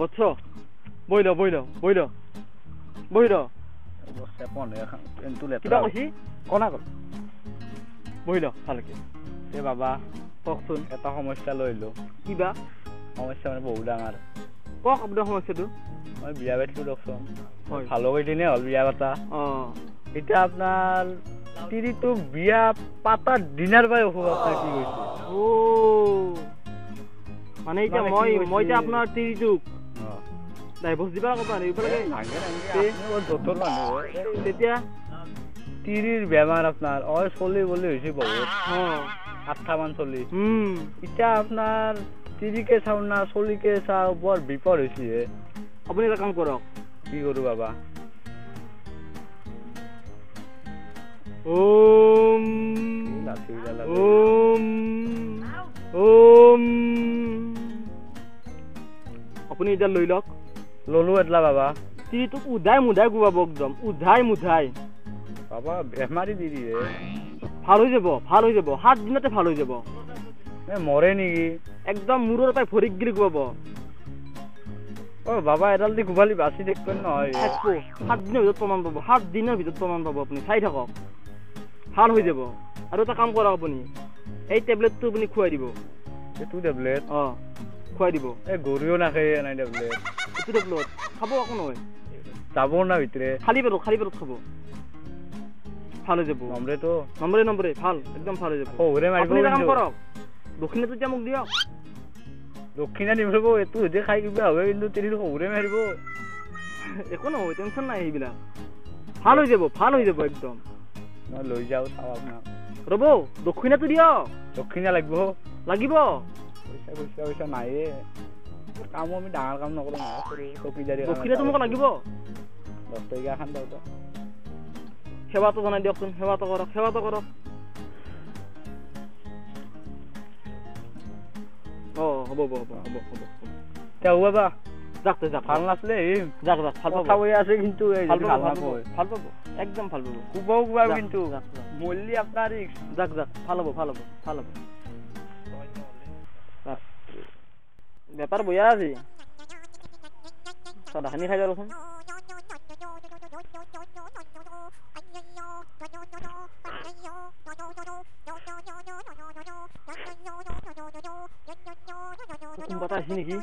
বৎস বহি ল বহি ল বহি ল বহি ল কিবা কৈছি কনা কল বহি ল ভালকে এ বাবা কওকচোন এটা সমস্যা লৈলো কিবা সমস্যা মানে বহুত ডাঙৰ কওক আপোনাৰ সমস্যাটো মই বিয়া পাতিলো দকচোন হয় ভালো কেইদিনে হ'ল বিয়া পাতা এতিয়া আপোনাৰ তিৰিটো বিয়া পাতাৰ দিনাৰ পৰাই অসুখ আপোনাৰ কি কৈছে মানে এতিয়া মই এতিয়া আপোনাৰ তিৰিটোক ডাইভৰ্চ দিবা কথা তেতিয়া তিৰিৰ বেমাৰ আপোনাৰ চলি বলি হৈছে বহুত 8টা মান চলি এতিয়া আপোনাৰ তিৰিকে চাওঁ না চলিকে চাওঁ বৰ বিপদ হৈছে আপুনি এটা কাম কৰক কি কৰো বাবা ওম আপুনি এতিয়া লৈ লওক ললো এটলা বাবা তিৰিটোক উধাই মুধাই গুৱাব একদম উধাই মুধাই বাবা বেমাৰী তিৰি ভাল হৈ যাব 7 দিনতে ভাল হৈ যাব মৰে নেকি একদম মূৰৰ পৰাই ভৰিক গিৰি গুৱাব বাবা এডাল দি গুৱালি বাচি দেখব নহয় 7 দিনৰ ভিতৰত প্ৰমাণ পাব 7 দিনৰ ভিতৰত প্ৰমাণ পাব আপুনি চাই থাকক ভাল হৈ যাব আৰু এটা কাম কৰক আপুনি এই টেবলেটটো আপুনি খুৱাই দিব এইটো টেবলেট খুৱাই দিব এই গৰুও নাখায় নাই টেবলেট এইটো টেবলেট খাব একো নহয় যাব না ভিতৰে খালি পেটত খাব ভাল হৈ যাব নম্বৰে ভাল একদম ভাল হৈ যাব আপুনি এটা কাম কৰক দক্ষিণাটো এতিয়া মোক দিয়ক দক্ষিণা দিব এইটো যদি খাই কিবা হবে কিন্তু তিৰিটো শহুৰে মাৰিব একো নহয় টেনচন নাই সেইবিলাক ভাল হৈ যাব একদম মই লৈ যাওঁ চাওঁ আপোনাক ৰ'ব দক্ষিণাটো দিয়ক দক্ষিণা লাগিব পইচা নাইয়ে কামো আমি ডাঙৰ কাম নকৰোঁ চকীদাৰী দক্ষিণাটো মোক লাগিব 10 টকীয়া খান দাও সেৱাটো জনাই দিয়কচোন সেৱাটো কৰক হ'ব তেওঁ বাবা যাক ভাল নাছিলে যাক ভাল পাব আছে কিন্তু ভাল পাব একদম ভাল পাব কুবাও কিন্তু মল্লি আপনার যাক ভাল হ'ব বেপাৰ বয়া আছে চাদাখানি খাই যাওঁচোন কথা আছে নেকি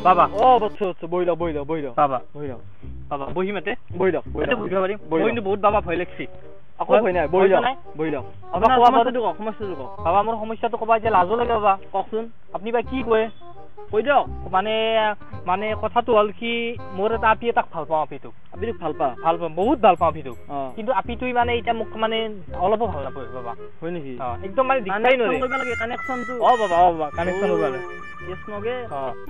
বাবা বহি ল বাবা বহি মাতে বহি লওক কিন্তু বহুত বাবা ভয় লাগছি আকৌ ভয় নাই বহি লওক সমস্যাটো কওক বাবা মোৰ সমস্যাটো ক'বা এতিয়া লাজো লাগে বাবা কওকচোন আপুনি বা কি কয় কৈ দিয়ক মানে কথাটো হ'ল কি মোৰ এটা আপি এটাক ভাল পাওঁ আপিটোক ভাল পাওঁ বহুত ভাল পাওঁ আপিটোক কিন্তু আপিটোই মানে এতিয়া মোক মানে অলপো ভাল নাপায় বাবা হয় নেকি একদম মানে দিখাই নোৱাৰে কানেকশ্যনটো বাবা কানেকশ্যন হ'ব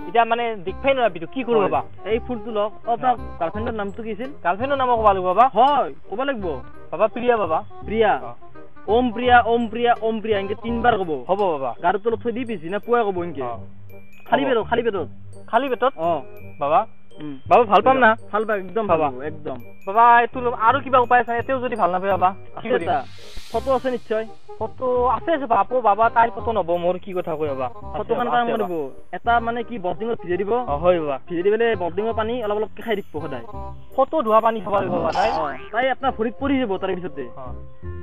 এতিয়া মানে দেখবাই নোৱাৰে আপিটো কি কৰো বাবা এই ফুলটো লওক আপোনাৰ গাৰ্লফ্ৰেণ্ডৰ নামটো কি আছিল গাৰ্লফ্ৰেণ্ডৰ নাম ক'ব লাগিব বাবা হয় ক'ব লাগিব বাবা প্ৰিয়া ওম প্ৰিয়া এনেকে 3 বাৰ ক'ব হ'ব বাবা গাৰ তলত থৈ দি পিছি না পুৱাই ক'ব এনেকে খালি পেটত বাবা ভাল পাম না ভাল পাম একদম একদম বাবা এইটো আৰু কিবা উপায় আছে এতেও যদি ভাল নাপায় বাবা ফটো আছে নিশ্চয় ফটো আছে বাপু বাবা তাই ফটো নব মোৰ কি কথা কয় বাবা ফটো কাম কৰিব এটা মানে কি বৰ্ডিঙত ভিজাই দিব হয় বাবা ভিজাই দিবলে বৰ্ডিঙৰ পানী অলপ খাই দিব সদায় ফটো ধোৱা পানী খাব লাগিব বাবা তাই আপোনাৰ ভৰিত পৰি যাব তাৰ পিছতে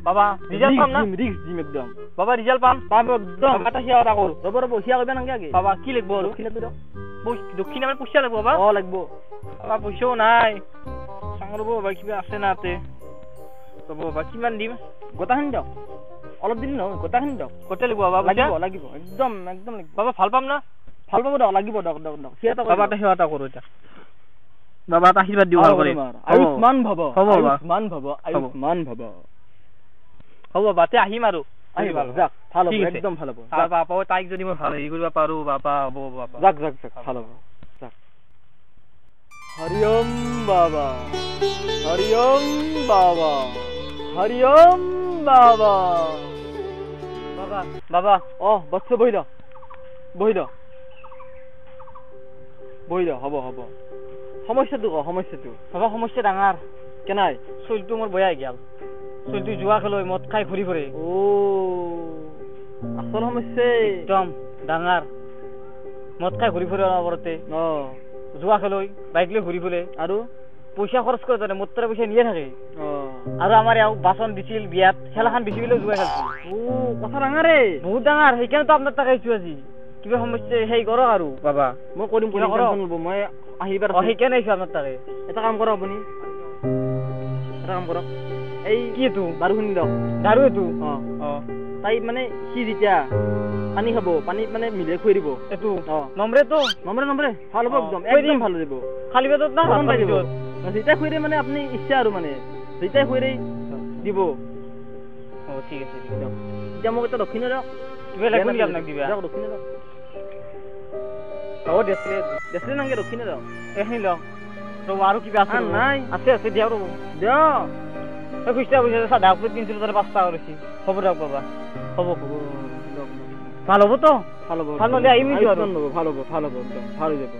বাবা ৰিজাল্ট পাম না ৰিক্স দিম একদম বাবা ৰিজাল্ট পাম একদম এটা হিয়া এটা কৰো ৰ'ব হিয়া কৰিবা নালাগে আগে বাবা কি লাগিব আৰু দক্ষিণ আমাৰ পইচা লাগিব বাবা লাগিব বাবা পইচাও নাই চাং ৰ'ব বাবা কিবা আছে না তাতে ৰ'ব বাবা কিমান দিম গোটাখিনি দিয়ক অলপ দিন নহয় গোটাখিনি দিয়ক গোটেই লাগিব বাবা লাগিব একদম লাগিব বাবা ভাল পাম না ভাল পাব দিয়ক লাগিব দিয়ক বাবা এটা সেৱা এটা কৰো এতিয়া বাবা এটা আশীৰ্বাদ দিওঁ আয়ুষ্মান ভৱ হ'ব বাবা তে আহিম আৰু যাক ভাল হ'ব একদম ভাল হ'ব বাবা তাইক যদি মই ভাল হেৰি কৰিব পাৰো বাবা হ'ব বাবা যাক ভাল হ'ব যাক হৰি ওম বাবা বাবা বস্তু বহি ল হ'ব সমস্যাটো বাবা সমস্যা ডাঙৰ কেনাই চুলটো মোৰ বয়া গেল চুলটো জুৱা খেলৈ মদ খাই ঘূৰি ফুৰে আসল সমস্যা একদম ডাঙৰ মদ খাই ঘূৰি ফুৰে অনবৰতে জুৱা খেলৈ বাইক লৈ ঘূৰি ফুৰে আৰু পইচা খৰচ কৰে জানে মোৰ পইচা নিয়ে থাকে আৰু আমাৰ ইয়াত বাচন দিছিল বিয়াত খেলাখন বেছি পেলাই জুৱা খেলছিল কথা ডাঙৰে বহুত ডাঙৰ সেইকাৰণেতো আপোনাৰ তাক আহিছো আজি কিবা সমস্যা সেই কৰক আৰু বাবা মই কৰিম মই আহিবাৰ সেইকাৰণে আহিছো আপোনাৰ তাকে এটা কাম কৰক আপুনি এটা কাম কৰক এই কি এইটো দাৰু শুনি লওক দাৰু এইটো তাই মানে সি যেতিয়া পানী খাব পানীত মানে মিলাই খুৱাই দিব এইটো নম্বৰেটো নম্বৰে ভাল হ'ব একদম ভাল হৈ যাব খালী পেটত না যেতিয়া খুৱাই দিয়ে মানে আপুনি ইচ্ছা আৰু মানে যেতিয়াই খুৱাই দিয়ে দিব ঠিক আছে এতিয়া মোক এটা দক্ষিণে দিয়ক কিবা লাগিব নেকি আপোনাক দিবা দক্ষিণে দিয়ক দেশলে নাংগে দক্ষিণে দিয়ক এইখিনি লওক ৰ'ব আৰু কিবা আছে নাই আছে দিয়ক ৰ'ব দিয়ক খুচৰা পইচা চাদা আপুনি 300 তাৰে 5 টকা কৰিছে হ'ব দিয়ক বাবা হ'ব ভাল হ'ব তো ভাল হ'ব ভাল নহ'লে আহিম ভাল হ'ব ভাল হৈ যাব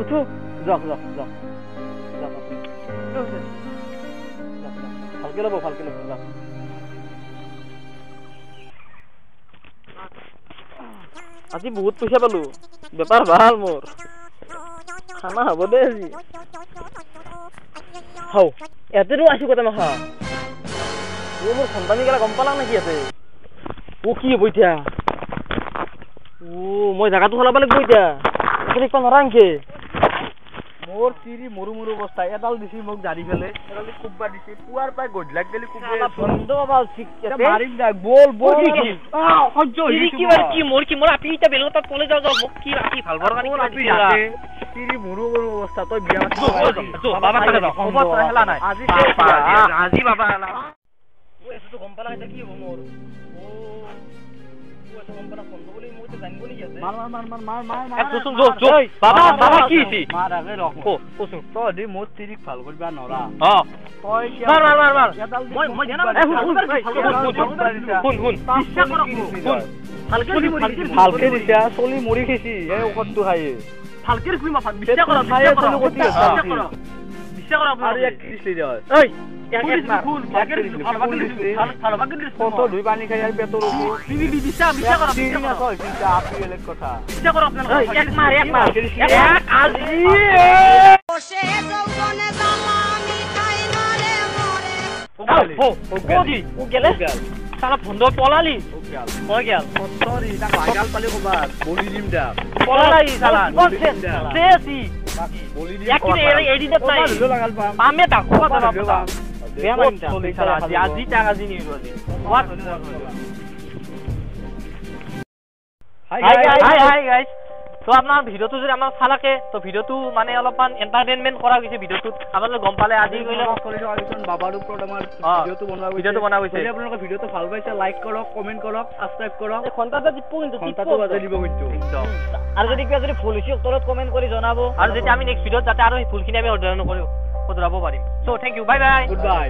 উঠো যাওক ভালকে ল'ব যাওক আজি বহুত পইচা পালো বেপাৰ ভাল মোৰ খানা হ'ব দে আজি হাও ইয়াতেতো আছো কথা মাখা মোৰ সন্তানী গেলা গম পালা নেকি ইয়াতে কি হ'ব এতিয়া মই জাগাটো সলাব লাগিব এতিয়া নৰাংকে মোৰ তিৰি মৰু অৱস্থা এডাল দিছি মোক জাৰি ফেলে এডাল কুব্বা দিছি পুৱাৰ পাই গধলাক গেলি কুব্বা বন্ধ বাবা ঠিক আছে মাৰিম দা বল সহ্য কি মোৰ আপি এটা বেলেগ তাত কলে যাও মোক কি ৰাতি ভাল ভৰ কানি আপি তিৰি মৰু অৱস্থা তই বিয়া বাবা থাকে যাও হ'ব তই হেলা নাই আজি বাবা হেলা এটো গম পালা এটা কি হ'ব মোৰ ভালকে দিছা চলি মৰি খেছি এই ঔষধটো খাই ভালকে ধুই পানী খাই আৰু পেটৰ কথা সারা বন্ধ পলালি মই গেল সরি তা ভাইরাল পালি কবার বলি দিম দা পলালাই সালা সেসি বলি দিম একই এডিট নাই লাগাল পাম আমি ডাকো কথা বাবা বেয়া মাইন্ডা সালা আজি টাকা জিনি রলি হোয়াট হাই গাইস তো আপনার ভিডিওটো যদি আমার ফালাকে তো ভিডিওটো মানে অলপমান এন্টারটেইনমেন্ট করা গেছে ভিডিওটো আপনারা গম পালে আজি কইলে বাবাৰ ওপৰত আমাৰ ভিডিওটো বনোৱা হৈছে যদি আপোনালোকে ভিডিওটো ভাল পাইছে লাইক কৰক কমেন্ট কৰক সাবস্ক্ৰাইব কৰক ঘন্টাটা টিপো কিন্তু ঘন্টাটো বাজাই দিব কিন্তু আৰু যদি কিবা যদি ফুল হৈছে তলত কমেন্ট কৰি জনাবো আৰু যেতিয়া আমি নেক্সট ভিডিওত যাতে আৰু ফুলখিনি আমি অৰ্ডাৰ নকৰো পদৰাব পাৰিম so thank you bye bye good by